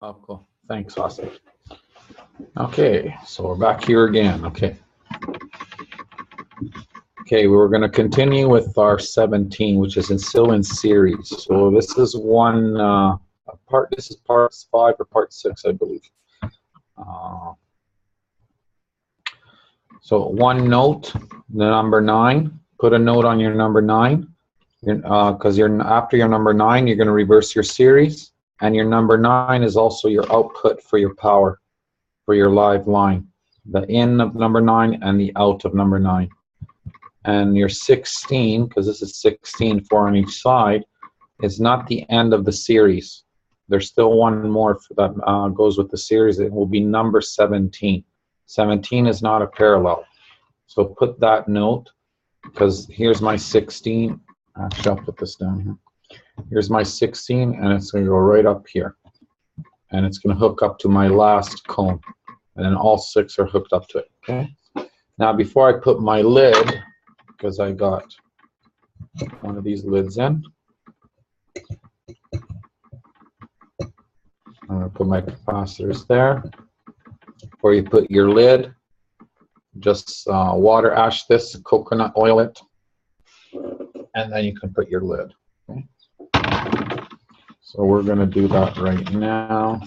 Oh, cool. Thanks, Austin. Okay, so we're back here again. Okay, we're going to continue with our 17, which is still in series. So this is one part. This is part 5 or part 6, I believe. So one note, the number 9. Put a note on your number 9, because after your number 9, you're going to reverse your series, and your number 9 is also your output for your power, for your live line. The in of number 9 and the out of number 9. And your 16, because this is 16, 4 on each side, is not the end of the series. There's still one more that goes with the series. It will be number 17. 17 is not a parallel. So put that note, because here's my 16. Actually, I'll put this down here. Here's my 16, and it's going to go right up here. And it's going to hook up to my last cone. And then all 6 are hooked up to it. Okay. Now, before I put my lid, because I got one of these lids in, I'm going to put my capacitors there. Before you put your lid, just water ash this, coconut oil it, and then you can put your lid. Okay. So we're going to do that right now.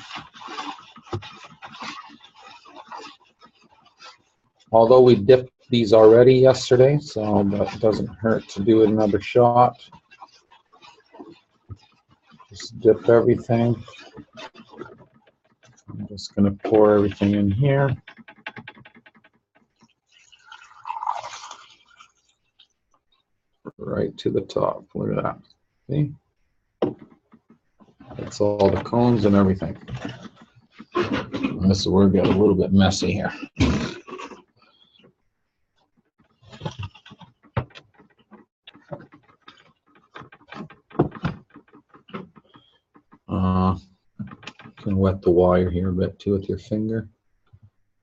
Although we dipped these already yesterday, so that doesn't hurt to do another shot. Just dip everything. I'm just going to pour everything in here. Right to the top. Look at that. See? That's all the cones and everything. And this is where we get a little bit messy here. You can wet the wire here a bit too with your finger.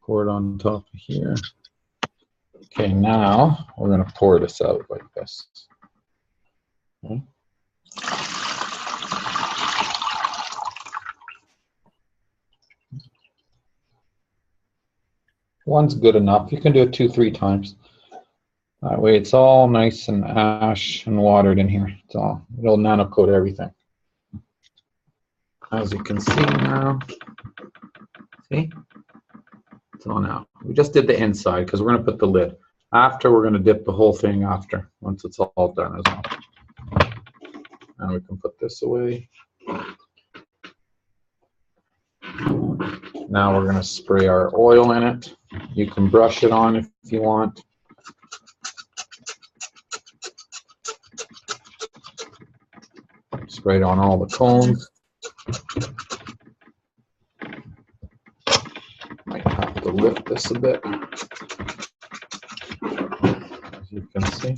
Pour it on top of here. Okay, now we're going to pour this out like this. Okay. One's good enough. You can do it 2-3 times. That way it's all nice and ash and watered in here. It'll nano coat everything. As you can see now, see? It's on out. We just did the inside because we're going to put the lid. After, we're going to dip the whole thing after, once it's all done as well. And we can put this away. Now we're going to spray our oil in it. You can brush it on if you want. Spray it on all the cones. Might have to lift this a bit, as you can see.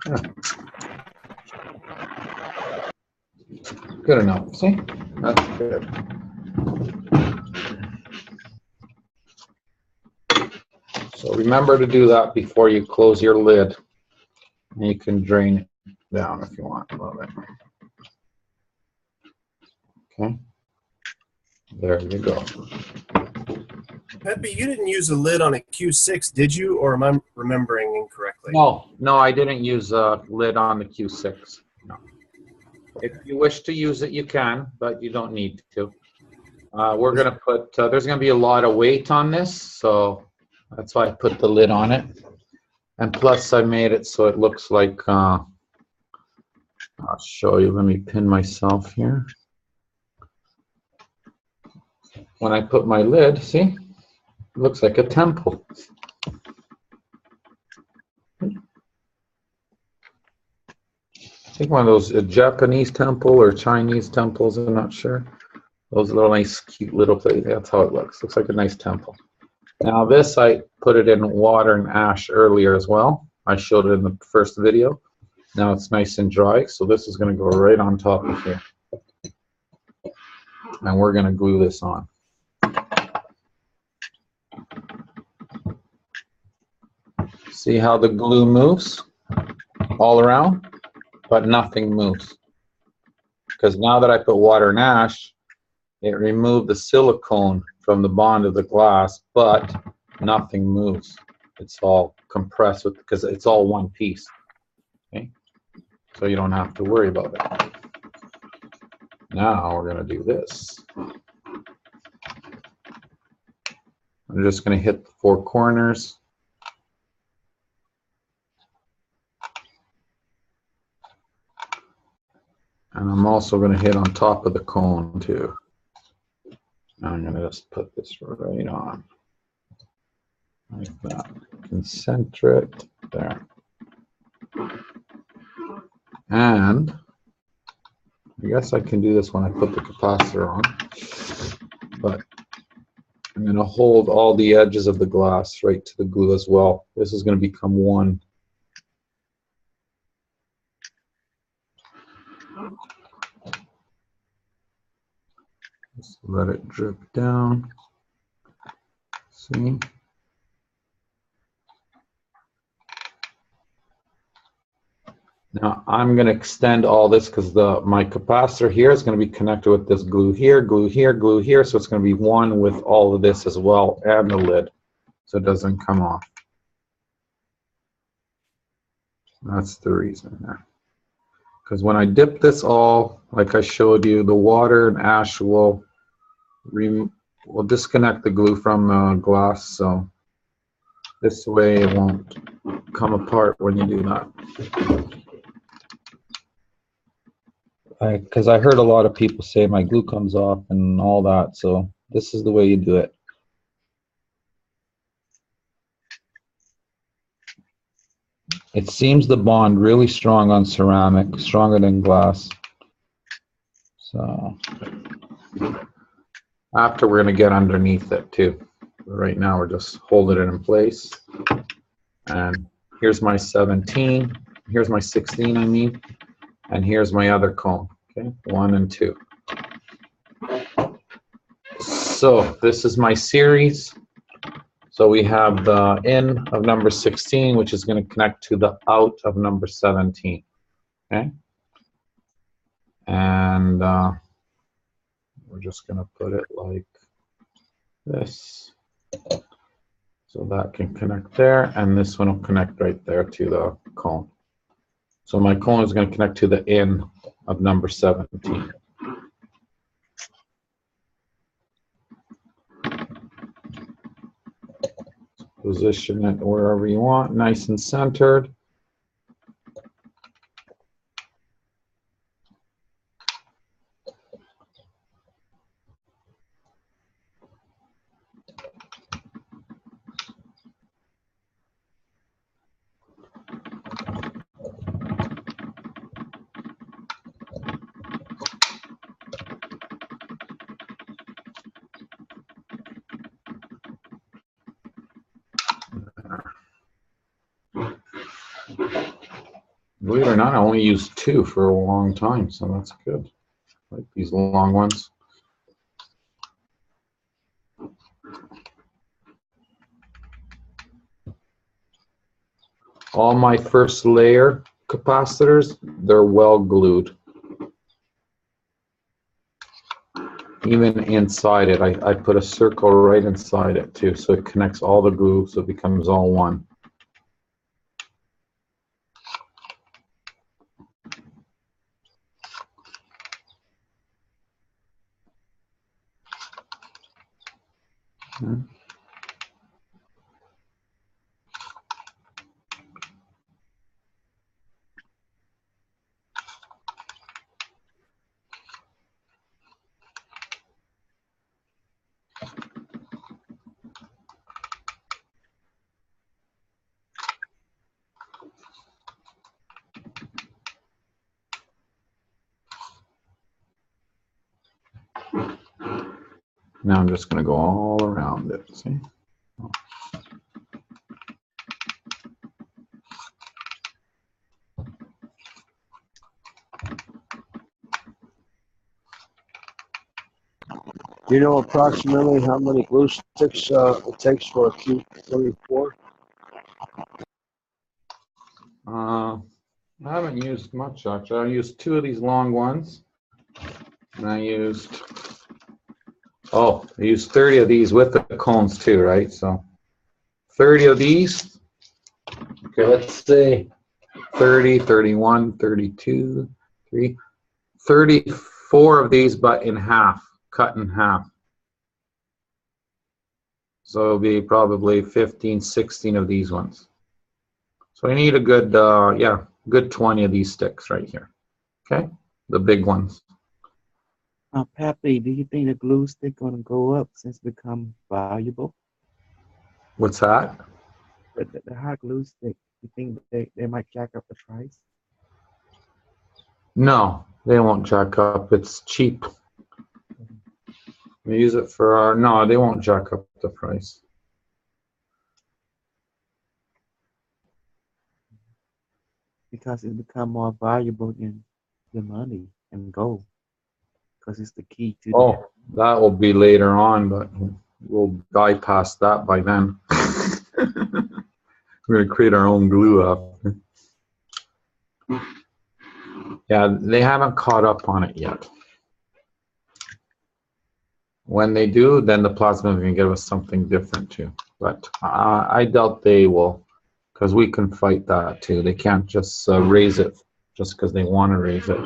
Yeah. Good enough, see? That's good. So remember to do that before you close your lid. And you can drain it down if you want a little bit. Okay. There you go. Peppi, you didn't use a lid on a Q6, did you? Or am I remembering incorrectly? No, I didn't use a lid on the Q6. No. If you wish to use it, you can, but you don't need to. We're going to put, there's going to be a lot of weight on this, so that's why I put the lid on it. And plus, I made it so it looks like, I'll show you. Let me pin myself here. When I put my lid, see, it looks like a temple. I think one of those Japanese temple or Chinese temples, I'm not sure. Those little nice, cute little places, that's how it looks. Looks like a nice temple. Now this, I put it in water and ash earlier as well. I showed it in the first video. Now it's nice and dry, so this is going to go right on top of here. And we're going to glue this on. See how the glue moves all around? but nothing moves. Because now that I put water and ash, it removed the silicone from the bond of the glass, but nothing moves. It's all compressed because it's all one piece. Okay? So you don't have to worry about it. Now we're going to do this. I'm just going to hit the four corners. And I'm also going to hit on top of the cone too. I'm going to just put this right on. Like that. Concentric. There. And I guess I can do this when I put the capacitor on. But I'm going to hold all the edges of the glass right to the glue as well. This is going to become one. Just let it drip down. See? Now I'm going to extend all this because my capacitor here is going to be connected with this glue here, glue here, glue here. So it's going to be one with all of this as well and the lid, so it doesn't come off. That's the reason there. Because when I dip this all, like I showed you, the water and ash will disconnect the glue from the glass, so this way it won't come apart when you do that. Because I heard a lot of people say my glue comes off and all that, so this is the way you do it. It seems the bond really strong on ceramic, stronger than glass. So after we're going to get underneath it too. Right now we're just holding it in place. And here's my 17. Here's my 16, I mean. And here's my other cone. Okay, 1 and 2. So this is my series. So we have the in of number 16, which is going to connect to the out of number 17. Okay? And we're just going to put it like this. So that can connect there, and this one will connect right there to the cone. So my cone is going to connect to the in of number 17. Position it wherever you want, nice and centered. Believe it or not, I only used 2 for a long time, so that's good. I like these long ones. All my first layer capacitors, they're well glued. Even inside it, I put a circle right inside it too, so it connects all the glue, so it becomes all one. Now I'm just going to go all around it, see? Do you know approximately how many glue sticks it takes for a Q24? I haven't used much actually. I used 2 of these long ones, and I used 30 of these with the cones too, right? So 30 of these. Okay, let's say 30, 31, 32, 34 of these, but in half, cut in half. So it'll be probably 15, 16 of these ones. So I need a good, good 20 of these sticks right here. Okay, the big ones. Peppi, do you think the glue stick gonna go up since it become valuable? What's that? The hot glue stick, you think they might jack up the price? No, they won't jack up. It's cheap. We use it for our, no, they won't jack up the price. Because it become more valuable than the money and gold. Because it's the key to the Oh, that will be later on, but we'll bypass that by then. We're going to create our own glue after. Yeah, they haven't caught up on it yet. When they do, then the plasma can give us something different too. But I doubt they will, because we can fight that too. They can't just raise it just because they want to raise it.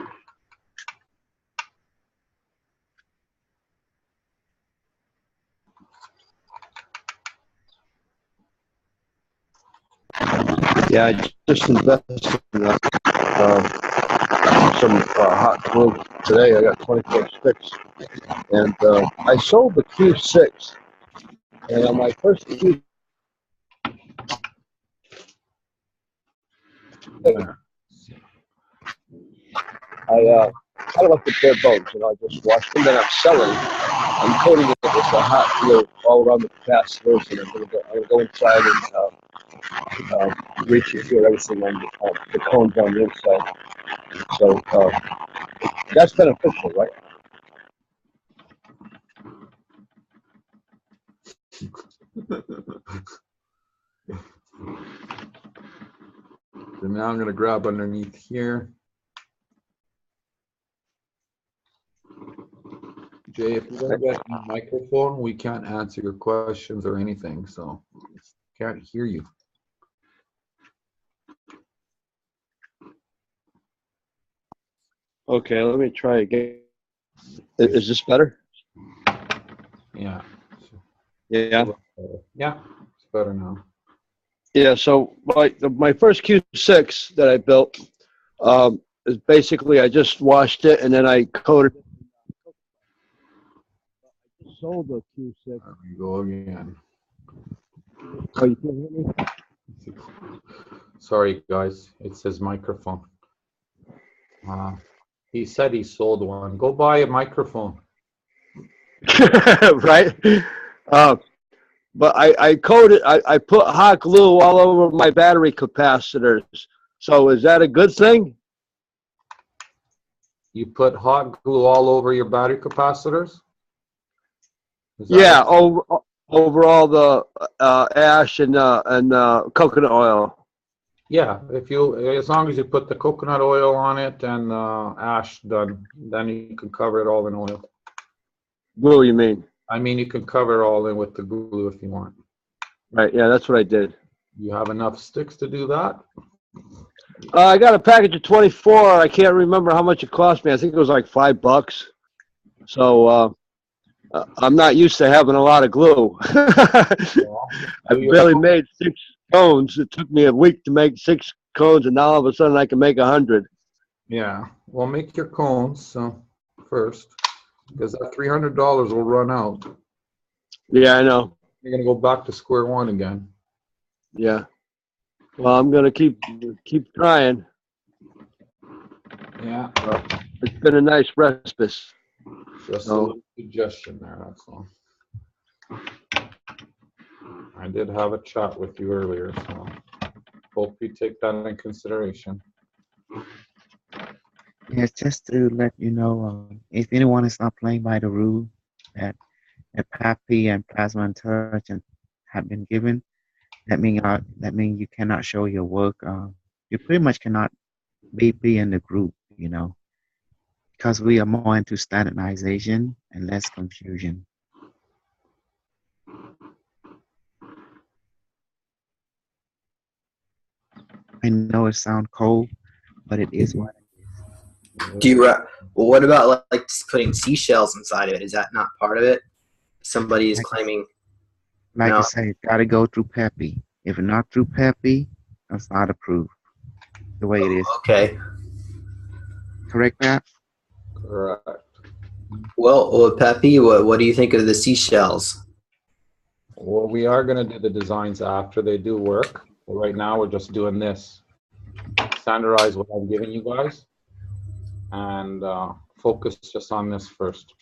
Yeah, I just invested in some hot glue today. I got 24 sticks, and I sold the Q6. And on my first Q6, I kind of like the bare bones, I just washed them. Then I'm selling. I'm coating it with a hot glue all around the capacitors, and I'm gonna go inside and reach and feel everything on the cones on the inside. So that's beneficial, right? So now I'm going to grab underneath here. Jay, if you don't get a microphone, we can't answer your questions or anything, so can't hear you. Okay, let me try again. Is this better? Yeah. Yeah. Yeah, it's better now. Yeah, so my first Q6 that I built is basically I just washed it and then I coated it. I just sold the Q6. There we go again. Oh, you can't hear me? Sorry, guys. It's his microphone. He said he sold one. Go buy a microphone. Right? But I coated, I put hot glue all over my battery capacitors. So is that a good thing? You put hot glue all over your battery capacitors? Yeah, over all the ash and coconut oil. Yeah, as long as you put the coconut oil on it and ash done, then you can cover it all in oil. Glue, you mean? I mean, you can cover it all in with the glue if you want. Right, yeah, that's what I did. You have enough sticks to do that? I got a package of 24. I can't remember how much it cost me. I think it was like $5. So I'm not used to having a lot of glue. I barely made 6 cones. It took me a week to make 6 cones, and now all of a sudden I can make 100. Yeah, well, make your cones first, because that $300 will run out. Yeah, I know. You're gonna go back to square one again. Yeah. Well, I'm gonna keep trying. Yeah. It's been a nice respite. Just a little suggestion there, that's all. I did have a chat with you earlier, so hope you take that into consideration. Yes, just to let you know, if anyone is not playing by the rule that Peppi and Plasma and Touch have been given, that mean you cannot show your work. You pretty much cannot be in the group, you know, because we are more into standardization and less confusion. I know it sounds cold, but it is what it is. Do you? Well, what about like just putting seashells inside of it? Is that not part of it? Somebody is claiming. Like No. I say, it's got to go through Peppi. If it's not through Peppi, it's not approved. The way it is. Okay. Correct, Pat? Correct. Well, Peppi, what do you think of the seashells? Well, we are going to do the designs after they do work. But right now, we're just doing this. Standardize what I'm giving you guys. And focus just on this first.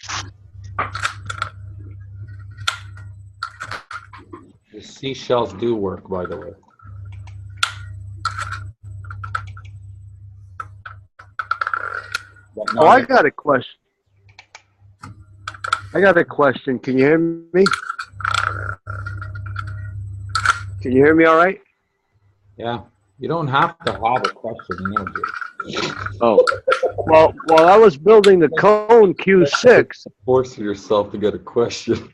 The seashells do work, by the way. Oh, I got a question. Can you hear me? Can you hear me all right? Yeah. You don't have to have a question, you know, Jay. Oh. Well, while I was building the cone Q6. Force yourself to get a question.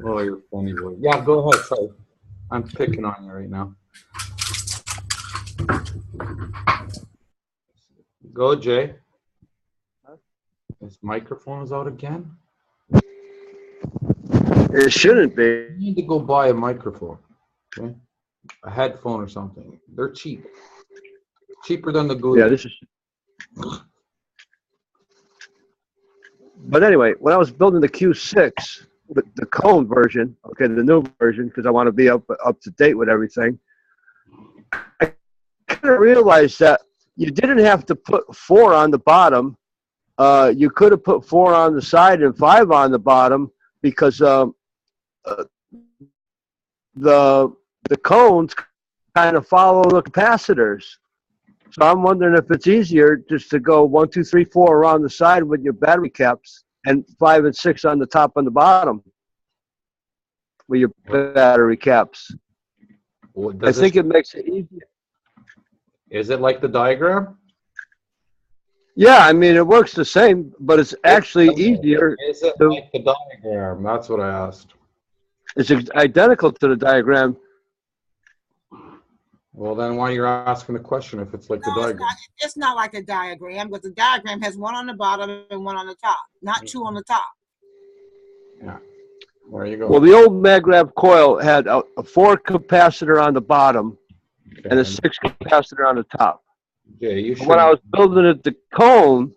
Oh, you're funny boy. Yeah, go ahead. Sorry. I'm picking on you right now. Go, Jay. His microphone is out again. It shouldn't be. You need to go buy a microphone, okay? A headphone or something. They're cheap. Cheaper than the Google. Yeah, this is. But anyway, when I was building the Q6, the cone version, okay, the new version, because I want to be up to date with everything, I kind of realized that you didn't have to put 4 on the bottom. You could have put 4 on the side and 5 on the bottom because the cones kind of follow the capacitors. So I'm wondering if it's easier just to go 1, 2, 3, 4 around the side with your battery caps and 5 and 6 on the top and the bottom with your battery caps. I think it makes it easier. Is it like the diagram? Yeah, I mean, it works the same, but it's actually easier. Is it like the diagram? That's what I asked. It's identical to the diagram. Well, then why you're asking the question if it's like the diagram? It's not like a diagram, but the diagram has 1 on the bottom and 1 on the top, not 2 on the top. Yeah. There you go. Well, the old MagRav coil had a 4 capacitor on the bottom and a 6 capacitor on the top. Okay, you should. When I was building it, the cone,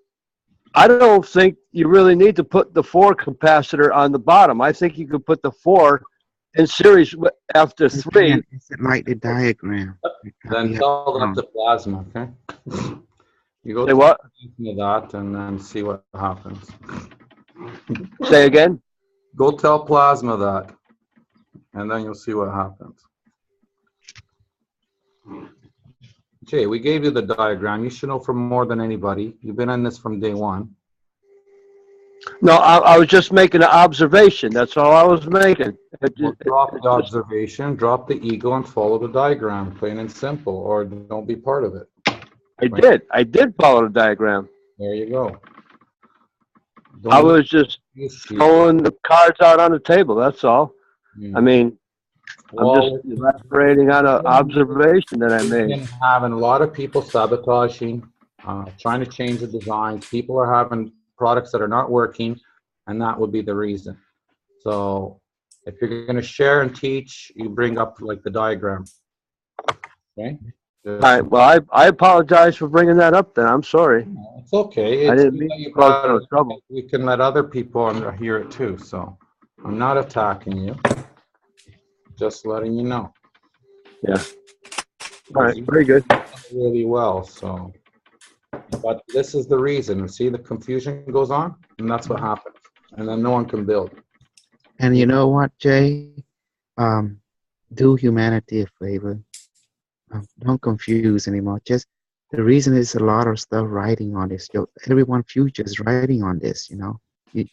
I don't think you really need to put the 4 capacitor on the bottom. I think you could put the 4 in series after 3. Is it like the diagram? Then tell them to plasma, okay? You go Say what? to that and then see what happens. Say again? Go tell plasma that, and then you'll see what happens. Jay, we gave you the diagram. You should know from more than anybody. You've been in this from day 1. No, I was just making an observation. That's all I was making. Well, drop the observation, drop the ego, and follow the diagram, plain and simple, or don't be part of it. I did follow the diagram. There you go. I was just throwing the cards out on the table, that's all. I mean, I'm just elaborating on an observation that I made. Having a lot of people sabotaging, trying to change the designs. People are having products that are not working, and that would be the reason. So if you're going to share and teach, you bring up like the diagram. Okay? All right, well, I apologize for bringing that up then. I'm sorry. It's okay. I didn't mean to cause no trouble. We can let other people hear it too, so I'm not attacking you. Just letting you know. Yeah. All right, very good. Really well, so. But this is the reason. See, the confusion goes on, and that's what happens. And then no one can build. And you know what, Jay? Do humanity a favor. Don't confuse anymore. Just the reason is a lot of stuff writing on this. Everyone future is writing on this, you know. You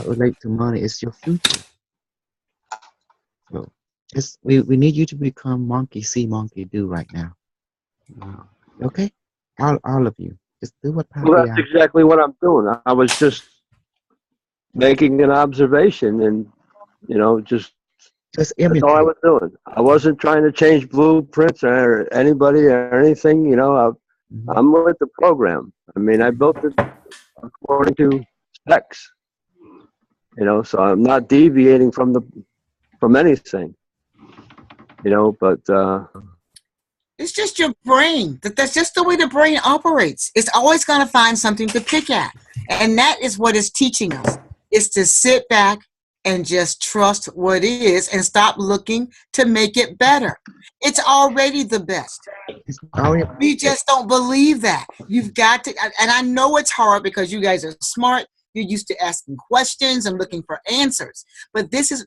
relate to money. It's your future. So just we need you to become monkey see, monkey do right now. Okay? All of you. Just do what Well, Peppi that's asked. exactly what I'm doing. I was just making an observation, and just Just that's all I imitate. was doing. I wasn't trying to change blueprints or anybody or anything. Mhm. I'm with the program. I mean, I built it according to specs. So I'm not deviating from anything. But It's just your brain. That's just the way the brain operates. It's always going to find something to pick at. And that is what it's teaching us, is to sit back and just trust what is and stop looking to make it better. It's already the best. It's already We just don't believe that. You've got to, and I know it's hard because you guys are smart. You're used to asking questions and looking for answers. But this is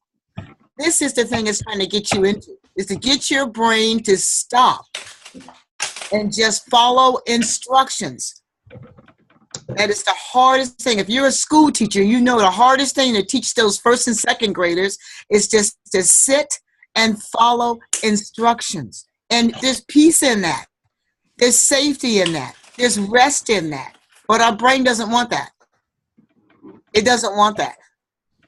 the thing it's trying to get you into, is to get your brain to stop and just follow instructions. That is the hardest thing. If you're a school teacher, you know the hardest thing to teach those first and second graders is just to sit and follow instructions. And there's peace in that. There's safety in that. There's rest in that. But our brain doesn't want that. It doesn't want that.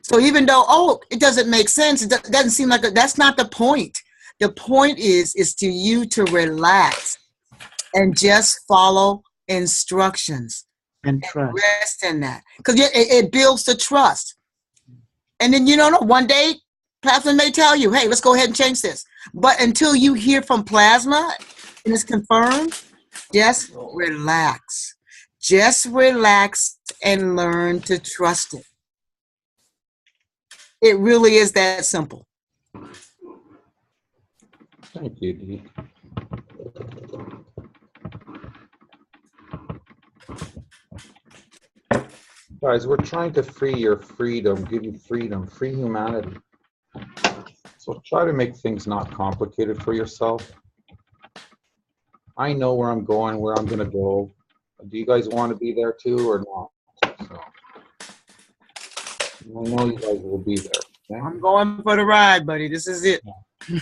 So even though, it doesn't make sense, it doesn't seem like that's not the point. The point is to you to relax and just follow instructions and and trust. rest in that. Because it builds the trust. And then, one day, Plasma may tell you, hey, let's go ahead and change this. But until you hear from Plasma and it's confirmed, just relax. Just relax and learn to trust it. It really is that simple. Thank you, Dee. Guys, we're trying to free your freedom, give you freedom, free humanity. So try to make things not complicated for yourself. I know where I'm going, where I'm going to go. Do you guys want to be there too or not? So, I know you guys will be there. Okay? I'm going for the ride, buddy. This is it. You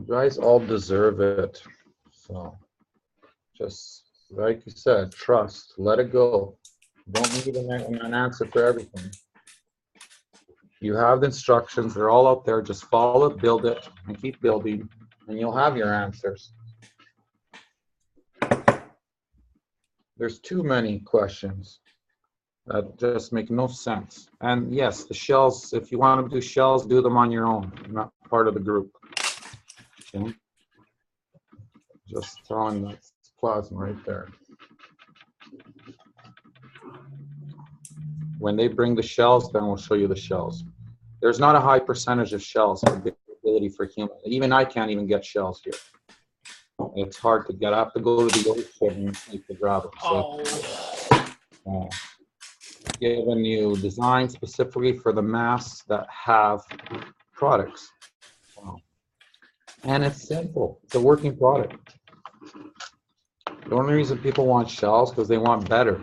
guys all deserve it. So just like you said, trust, let it go. Don't need an answer for everything. You have the instructions, they're all out there. Just follow it, build it, and keep building, and you'll have your answers. There's too many questions that just make no sense. And yes, the shells, if you want to do shells, do them on your own, not part of the group. Okay? Just telling that's plasma right there. When they bring the shells, then we'll show you the shells. There's not a high percentage of shells for the ability for human. Even I can't even get shells here. It's hard to get. I have to go to the ocean to grab them. So, giving you design specifically for the masks that have products. And it's simple. It's a working product. The only reason people want shells because they want better.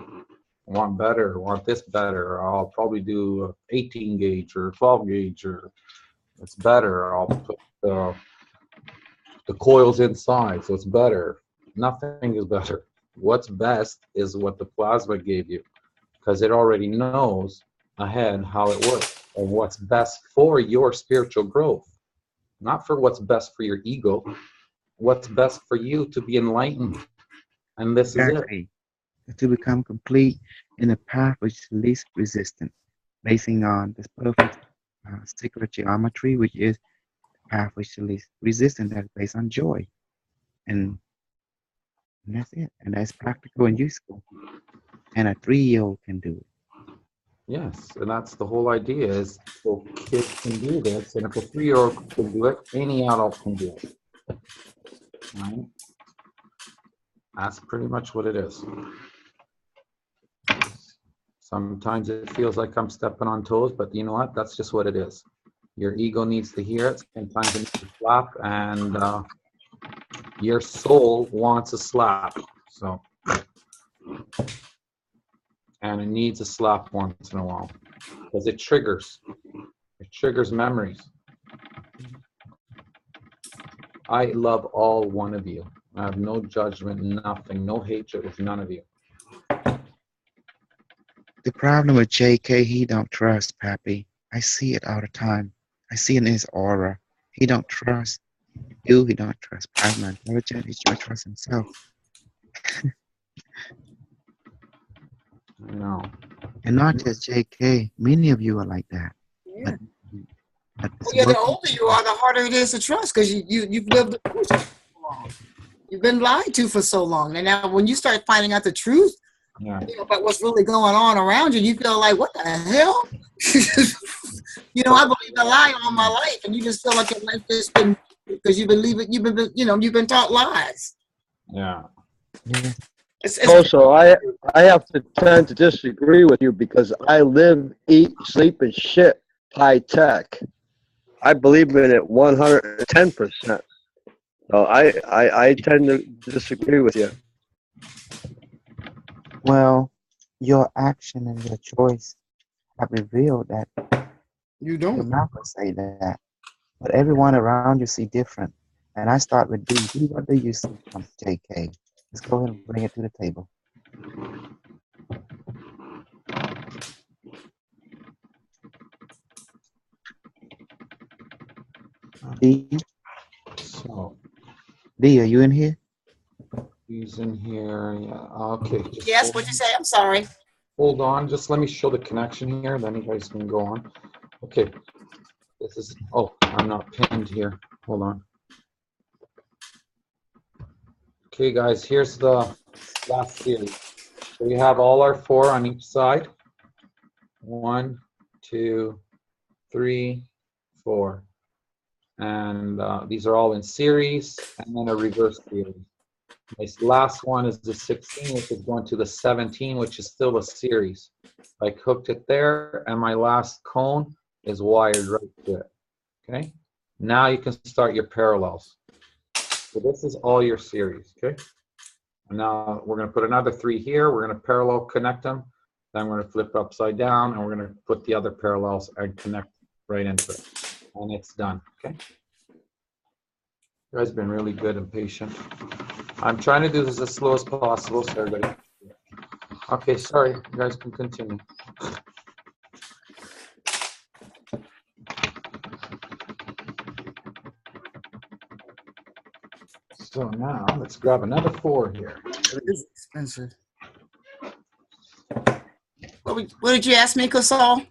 Want better, want this better. I'll probably do 18 gauge or 12 gauge, or it's better. I'll put the coils inside, so it's better. Nothing is better. What's best is what the plasma gave you, because it already knows ahead how it works and what's best for your spiritual growth, not for what's best for your ego. What's best for you to be enlightened, and this is it. Exactly. To become complete in a path which is least resistant, basing on this perfect secret geometry, which is the path which is least resistant, that's based on joy. And that's it. And that's practical and useful. And a 3-year-old can do it. Yes, and that's the whole idea, is so kids can do this, and if a 3-year-old can do it, any adult can do it. Right? That's pretty much what it is. Sometimes it feels like I'm stepping on toes, but you know what? That's just what it is. Your ego needs to hear it. Sometimes it needs to slap, and your soul wants a slap. So, and it needs a slap once in a while because it triggers. It triggers memories. I love all one of you. I have no judgment, nothing, no hatred with none of you. The problem with JK, he don't trust Pappy. I see it all the time. I see it in his aura. He don't trust you. He don't trust Plasma Intelligence. He don't trust himself. No. And not just JK. Many of you are like that. Yeah. But it's Yeah, the working. older you are, the harder it is to trust because you've lived the truth for so long. You've been lied to for so long. And now when you start finding out the truth, Yeah. you know, about what's really going on around you, you feel like, what the hell? You know, I believe a lie all my life, and you just feel like your life just been because you've been taught lies. Yeah. Yeah. It's Also, I have to tend to disagree with you because I live, eat, sleep, and shit high tech. I believe in it 110%. So I tend to disagree with you. Well, your action and your choice have revealed that you your don't. mouth will say that. But everyone around you see different. And I start with D. D, what do you see from JK? Let's go ahead and bring it to the table. D, So D, are you in here? he's in here. Yeah. Okay. Just Yes, hold what'd you on. say? I'm sorry. Hold on. Just let me show the connection here. Then you guys can go on. Okay. This is. Oh, I'm not pinned here. Hold on. Okay, guys. Here's the last series. So we have all our 4 on each side. 1, 2, 3, 4. And these are all in series, and then a reverse series. This last one is the 16, which is going to the 17, which is still a series. I hooked it there, and my last cone is wired right to it. Okay? Now you can start your parallels. So this is all your series, okay? And now we're going to put another 3 here. We're going to parallel connect them. Then we're going to flip upside down, and we're going to put the other parallels and connect right into it. And it's done, okay? You guys have been really good and patient. I'm trying to do this as slow as possible so everybody. Okay, sorry, you guys can continue. So now let's grab another 4 here. It is expensive. What did you ask me, Kasal?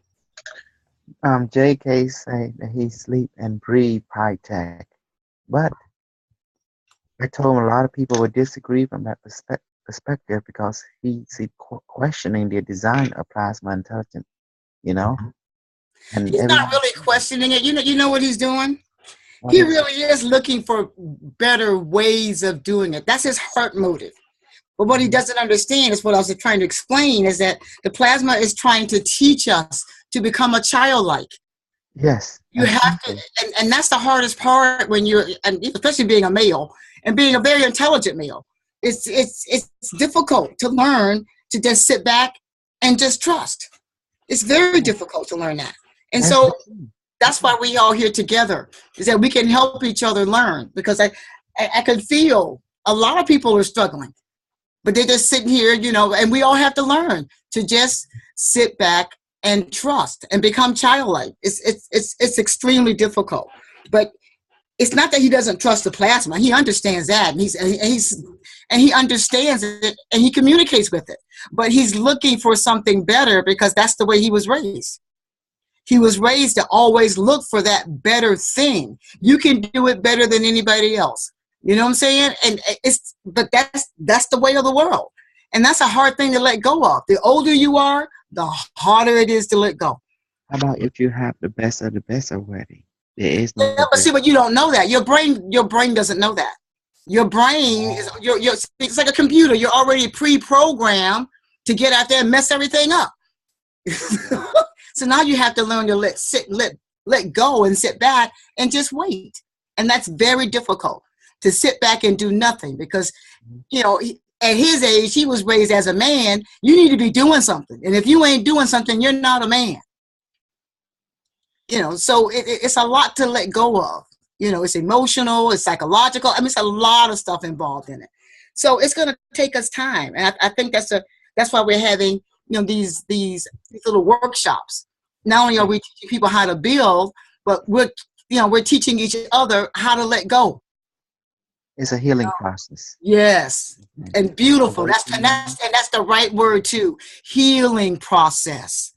JK say that he sleep and breathe high tech. But I told him a lot of people would disagree from that perspective because he's questioning the design of plasma intelligence, you know? And He's not really questioning it. You know what he's doing? He really is looking for better ways of doing it. That's his heart motive. But what he doesn't understand is what I was trying to explain is that the plasma is trying to teach us to become a childlike. Yes. You have to, and that's the hardest part when you're, and especially being a male and being a very intelligent male. It's difficult to learn to just sit back and just trust. It's very difficult to learn that. And so that's why we all here together, is that we can help each other learn, because I can feel a lot of people are struggling, but they're just sitting here, you know, and we all have to learn to just sit back and trust and become childlike. It's extremely difficult, but it's not that he doesn't trust the plasma. He understands that, and he understands it, and he communicates with it. But he's looking for something better because that's the way he was raised. He was raised to always look for that better thing. You can do it better than anybody else. You know what I'm saying? And but that's the way of the world, and that's a hard thing to let go of. The older you are, the harder it is to let go. How about if you have the best of the best already? There is no. Yeah, but see, but you don't know that. Your brain doesn't know that. Your brain is it's like a computer. You're already pre-programmed to get out there and mess everything up. So now you have to learn to let go and sit back and just wait. And that's very difficult, to sit back and do nothing, because, you know, at his age, he was raised as a man. You need to be doing something. And if you ain't doing something, you're not a man. You know, so it's a lot to let go of. You know, it's emotional, it's psychological. I mean, it's a lot of stuff involved in it. So it's going to take us time, and I think that's why we're having, you know, these little workshops. Not only are we teaching people how to build, but we're teaching each other how to let go. It's a healing process. Yes, and beautiful. That's the right word too. Healing process.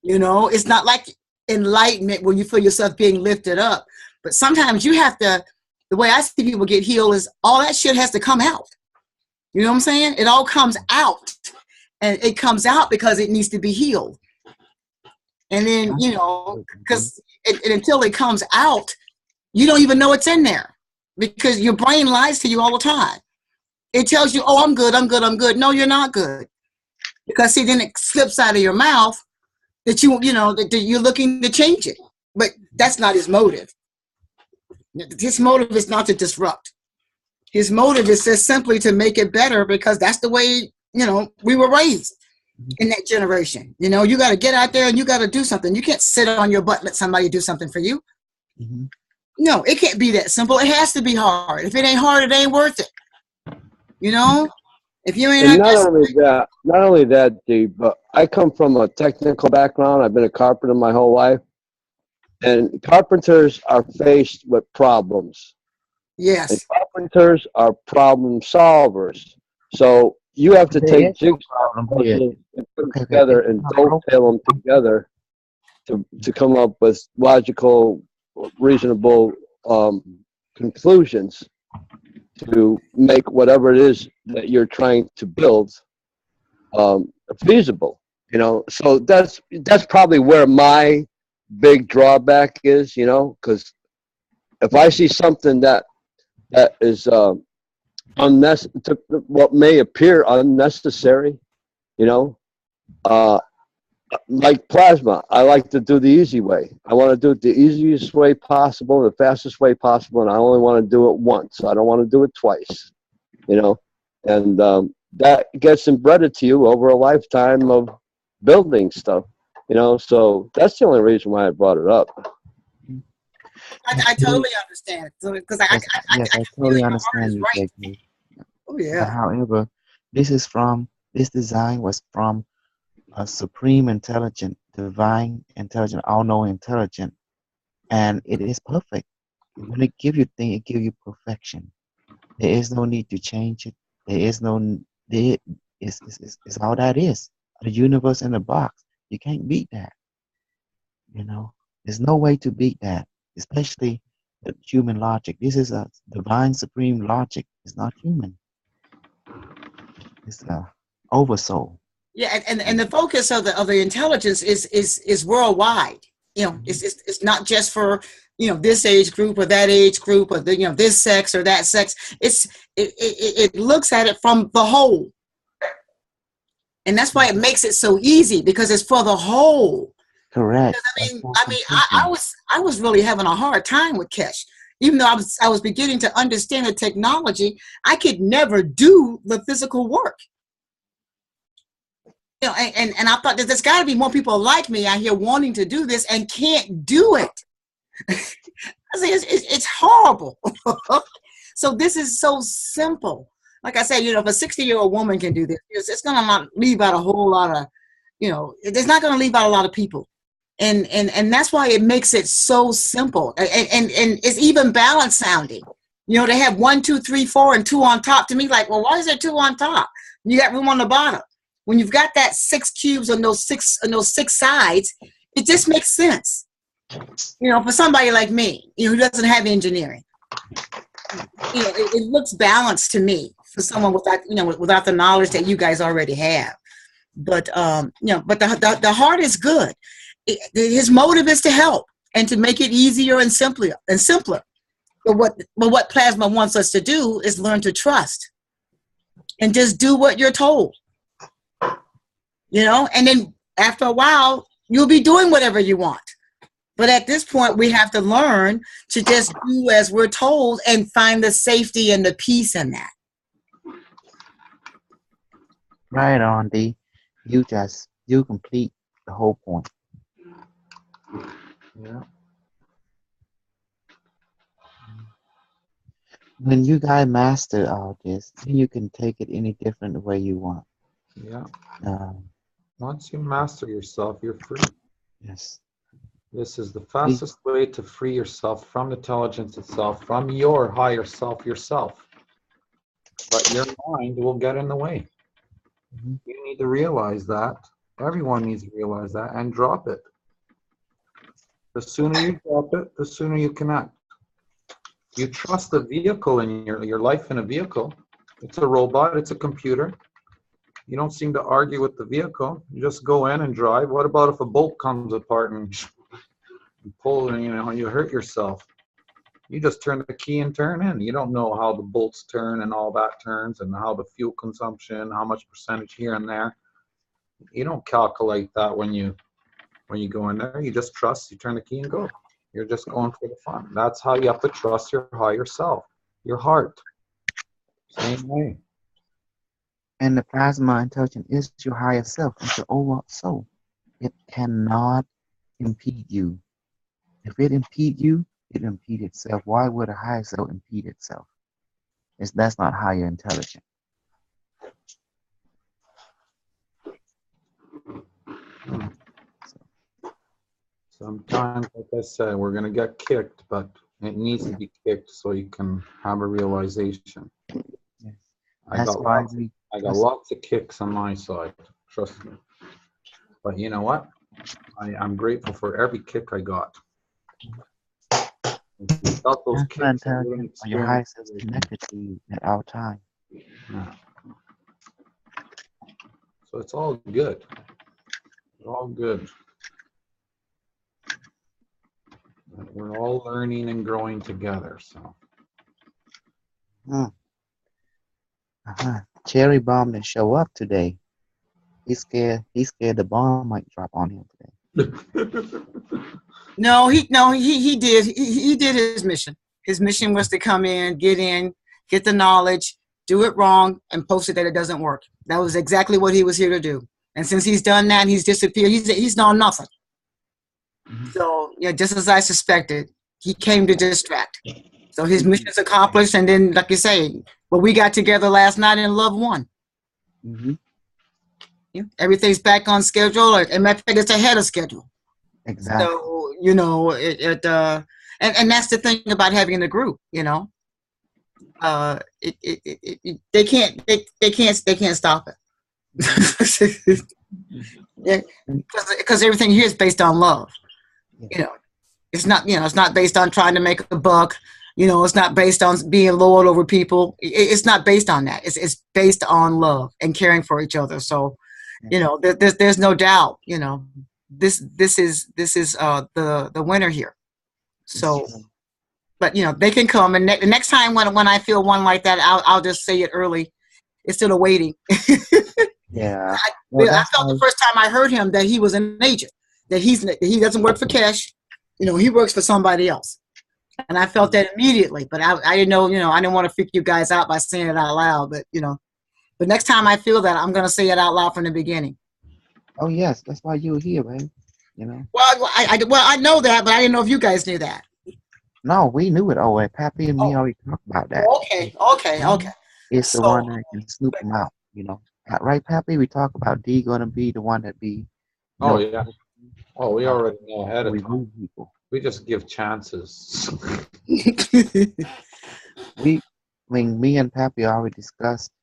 You know, it's not like enlightenment when you feel yourself being lifted up, but sometimes you have to. The way I see people get healed is all that shit has to come out. You know what I'm saying? It all comes out, and it comes out because it needs to be healed. And then, you know, because until it comes out, you don't even know it's in there. Because your brain lies to you all the time. It tells you, oh, I'm good, I'm good, I'm good. No, you're not good. Because see, then it slips out of your mouth that that you're looking to change it. But that's not his motive. His motive is not to disrupt. His motive is just simply to make it better because that's the way, you know, we were raised in that generation. You know, you got to get out there and you got to do something. You can't sit on your butt and let somebody do something for you. Mm-hmm. No, it can't be that simple. It has to be hard. If it ain't hard, it ain't worth it. You know, if you ain't. And not only that, Dee, but I come from a technical background. I've been a carpenter my whole life, and carpenters are faced with problems. Yes. And carpenters are problem solvers. So you have to take jigsaw puzzles and put them together and dovetail them together to come up with logical, reasonable conclusions to make whatever it is that you're trying to build feasible. You know, so that's probably where my big drawback is. You know, because if I see something that is unnecessary, what may appear unnecessary, you know, like plasma, I like to do the easy way. I want to do it the easiest way possible, the fastest way possible, and I only want to do it once. I don't want to do it twice, you know, and that gets embedded to you over a lifetime of building stuff, you know. So that's the only reason why I brought it up. I totally understand because I totally understand you, right. JP. Oh yeah. However, this design was from a supreme intelligent, divine intelligent, all-knowing intelligent, and it is perfect. When it gives you things, it gives you perfection. There is no need to change it. There is no there. It's all that is. The universe in the box. You can't beat that. You know, there's no way to beat that, especially the human logic. This is a divine supreme logic. It's not human. It's a oversoul. Yeah, and the focus of the intelligence is worldwide. You know, it's not just for, you know, this age group or that age group or the, you know, this sex or that sex. It looks at it from the whole, and that's why it makes it so easy because it's for the whole. Correct. I was really having a hard time with Kesh. Even though I was beginning to understand the technology, I could never do the physical work. You know, and I thought that there's got to be more people like me out here wanting to do this and can't do it. I say it's horrible. So this is so simple. Like I said, you know, if a 60-year-old woman can do this, it's going to not leave out a whole lot of, you know, it's not going to leave out a lot of people. And that's why it makes it so simple. And it's even balanced sounding. You know, they have 1, 2, 3, 4, and 2 on top. To me, like, well, why is there 2 on top? You got room on the bottom. When you've got that 6 cubes on those six sides, it just makes sense. You know, for somebody like me, you know, who doesn't have engineering, you know, it looks balanced to me for someone without, you know, without the knowledge that you guys already have. But you know, but the heart is good. His motive is to help and to make it easier and simpler. But what Plasma wants us to do is learn to trust and just do what you're told. You know, and then after a while, you'll be doing whatever you want. But at this point, we have to learn to just do as we're told and find the safety and the peace in that. Right on, D. You complete the whole point. Yeah. when you guys master all this, then you can take it any different way you want. Yeah. Um, Once you master yourself, you're free. yes. This is the fastest way to free yourself from intelligence itself, from your higher self yourself. But your mind will get in the way. Mhm. You need to realize that. Everyone needs to realize that and drop it. The sooner you drop it, the sooner you connect. You trust the vehicle in your life in a vehicle. It's a robot, it's a computer. You don't seem to argue with the vehicle. You just go in and drive. What about if a bolt comes apart and pull and you hurt yourself? You just turn the key and turn in. You don't know how the bolts turn and all that turns and how the fuel consumption, how much percentage here and there. You don't calculate that when you go in there. You just trust, you turn the key and go. You're just going for the fun. That's how you have to trust your higher self, your heart. Same way. And the plasma intelligence is your higher self. It's your overall soul. It cannot impede you. If it impede you, it impede itself. Why would a higher self impede itself? That's not higher intelligence. Sometimes, like I said, we're going to get kicked, but it needs to be kicked so you can have a realization. Yes. I That's got why lots of kicks on my side, trust me. But you know what? I'm grateful for every kick I got. Without those that's why kicks, I wouldn't intelligence or your higher experience self is it. connected to you at all times. Yeah. So it's all good. It's all good. We're all learning and growing together. So Cherry Bomb didn't show up today. He's scared the bomb might drop on him today. No, he did. He did his mission. His mission was to come in, get the knowledge, do it wrong, and post it that it doesn't work. That was exactly what he was here to do. And since he's done that, he's disappeared. He's known nothing. So yeah, just as I suspected, he came to distract. So his mission's accomplished, and then, like you say, well, we got together last night and love won. Mm-hmm. Yeah, everything's back on schedule, and matter of fact, it's ahead of schedule. Exactly. So and that's the thing about having the group, they can't stop it. Yeah, because everything here is based on love. It's not based on trying to make a buck. It's not based on being lord over people. It's not based on that. It's based on love and caring for each other. So, there's no doubt. This is the winner here. So, but they can come, and the next time when I feel one like that, I'll just say it early. Instead of waiting. Yeah. I felt the first time I heard him that he was an agent. That he doesn't work for cash. He works for somebody else. And I felt that immediately, but I didn't know, I didn't want to freak you guys out by saying it out loud, but next time I feel that, I'm going to say it out loud from the beginning. Oh yes, that's why you were here, man. Well, I know that, but I didn't know if you guys knew that. No, we knew it. Oh, Peppi and me already talked about that. Okay. It's the one that can snoop them out, Right, Peppi? We talk about D gonna be the one that be. Oh yeah. Oh, we already know ahead of time. People. We just give chances. Me and Peppi already discussed,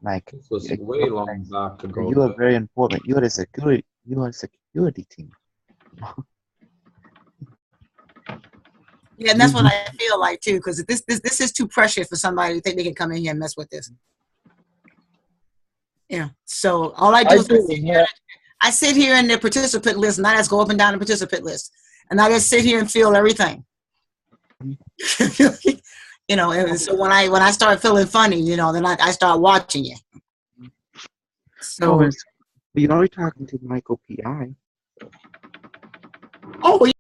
like, this was way long back ago. You are very important. You are the security team. Yeah, and that's what I feel like too, because this is too precious for somebody to think they can come in here and mess with this. Yeah. So all I do is I sit here in the participant list, and I just go up and down the participant list, and I just sit here and feel everything. And so when I start feeling funny, then I start watching you. So you're already talking to Michael P.I. Oh,